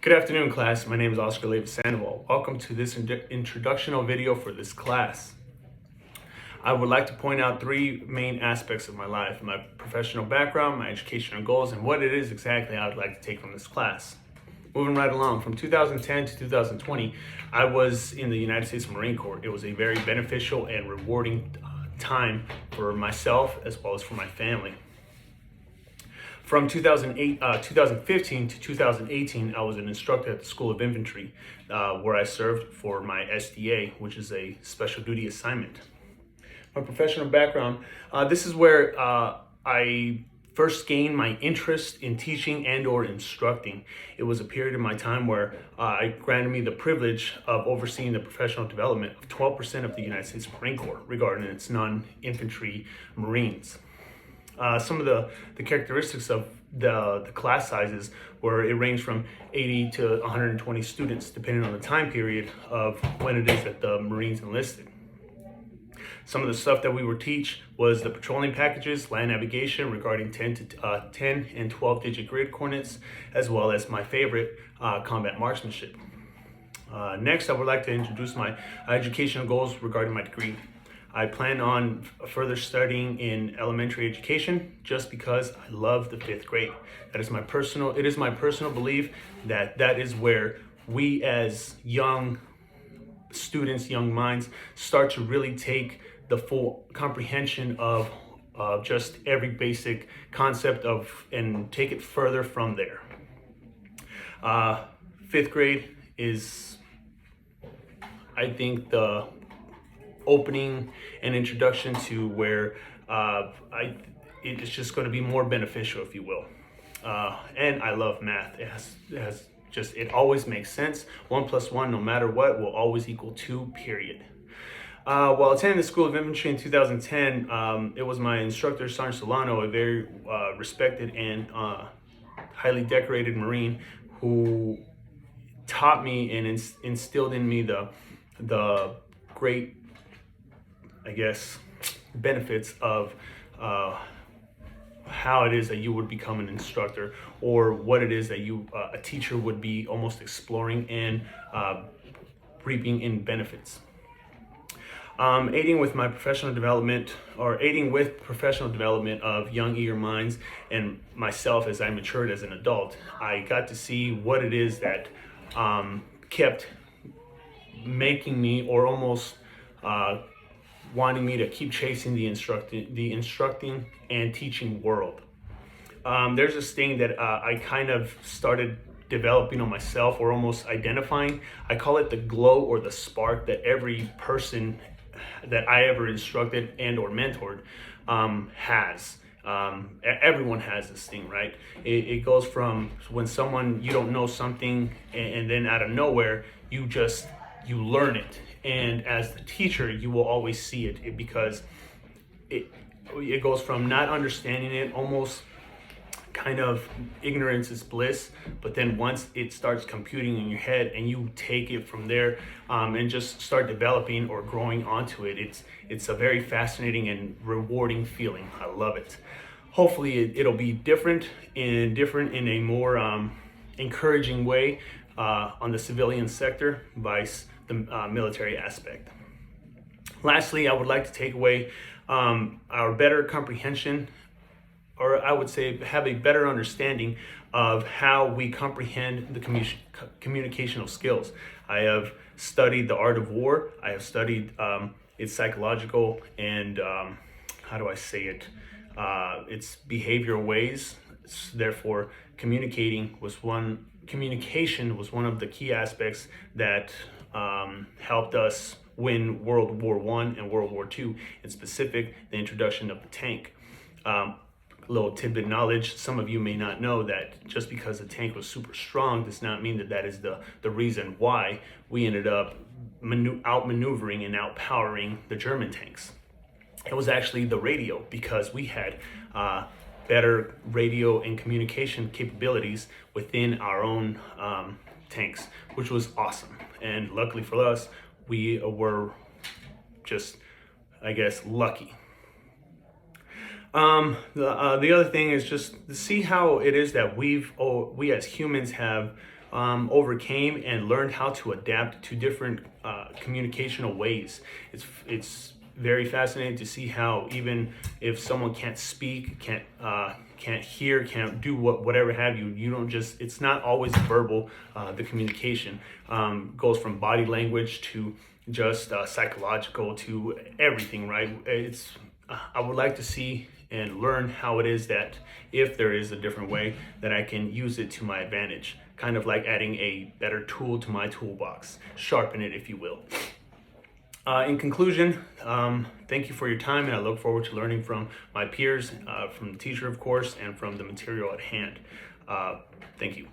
Good afternoon, class. My name is Oscar Levis Sandoval. Welcome to this introductional video for this class. I would like to point out three main aspects of my life: my professional background, my educational goals, and what it is exactly I would like to take from this class. Moving right along, from 2010 to 2020, I was in the United States Marine Corps. It was a very beneficial and rewarding time for myself as well as for my family. From 2015 to 2018, I was an instructor at the School of Infantry, where I served for my SDA, which is a special duty assignment. My professional background, this is where I first gained my interest in teaching and or instructing. It was a period in my time where it granted me the privilege of overseeing the professional development of 12% of the United States Marine Corps regarding its non-infantry Marines. Some of the characteristics of the class sizes were it ranged from 80 to 120 students, depending on the time period of when it is that the Marines enlisted. Some of the stuff that we would teach was the patrolling packages, land navigation regarding 10 and 12 digit grid coordinates, as well as my favorite, combat marksmanship. Next, I would like to introduce my educational goals regarding my degree. I plan on further studying in elementary education just because I love the fifth grade. It is my personal belief that that is where we as young students, young minds, start to really take the full comprehension of just every basic concept and take it further from there. Fifth grade is, I think, the opening and introduction to where it's just going to be more beneficial, if you will. And I love math. It always makes sense. 1 + 1, no matter what, will always equal 2, period. While attending the School of Infantry in 2010, it was my instructor, Sergeant Solano, a very respected and highly decorated Marine, who taught me and instilled in me the great, I guess, benefits of how it is that you would become an instructor, or what it is that a teacher would be almost exploring and reaping in benefits. Aiding with professional development of young eager minds and myself as I matured as an adult, I got to see what it is that kept making me, or almost wanting me to keep chasing the instructing and teaching world. There's this thing that I kind of started developing on myself, or almost identifying. I call it the glow or the spark that every person that I ever instructed and or mentored has. Everyone has this thing, right? It goes from when you don't know something, and then out of nowhere you learn it. And as the teacher, you will always see it because it goes from not understanding it, almost kind of ignorance is bliss, but then once it starts computing in your head and you take it from there and just start developing or growing onto it, it's a very fascinating and rewarding feeling. I love it. Hopefully it'll be different in a more encouraging way on the civilian sector vice the military aspect. Lastly, I would like to take away our better comprehension, or I would say have a better understanding of how we comprehend the communicational skills. I have studied the art of war. I have studied its psychological and its behavioral ways. Therefore, communication was one of the key aspects that helped us win World War I and World War II, in specific, the introduction of the tank. Little tidbit knowledge: some of you may not know that just because the tank was super strong does not mean that is the reason why we ended up outmaneuvering and outpowering the German tanks. It was actually the radio, because we had better radio and communication capabilities within our own tanks, which was awesome. And luckily for us, we were just, I guess, lucky. The other thing is just to see how it is that we as humans have overcame and learned how to adapt to different communicational ways. It's very fascinating to see how even if someone can't speak, can't hear, can't do whatever have you, you don't just, it's not always verbal. The communication goes from body language to just psychological to everything, right? I would like to see and learn how it is that if there is a different way that I can use it to my advantage, kind of like adding a better tool to my toolbox, sharpen it, if you will. In conclusion, thank you for your time, and I look forward to learning from my peers, from the teacher, of course, and from the material at hand. Thank you.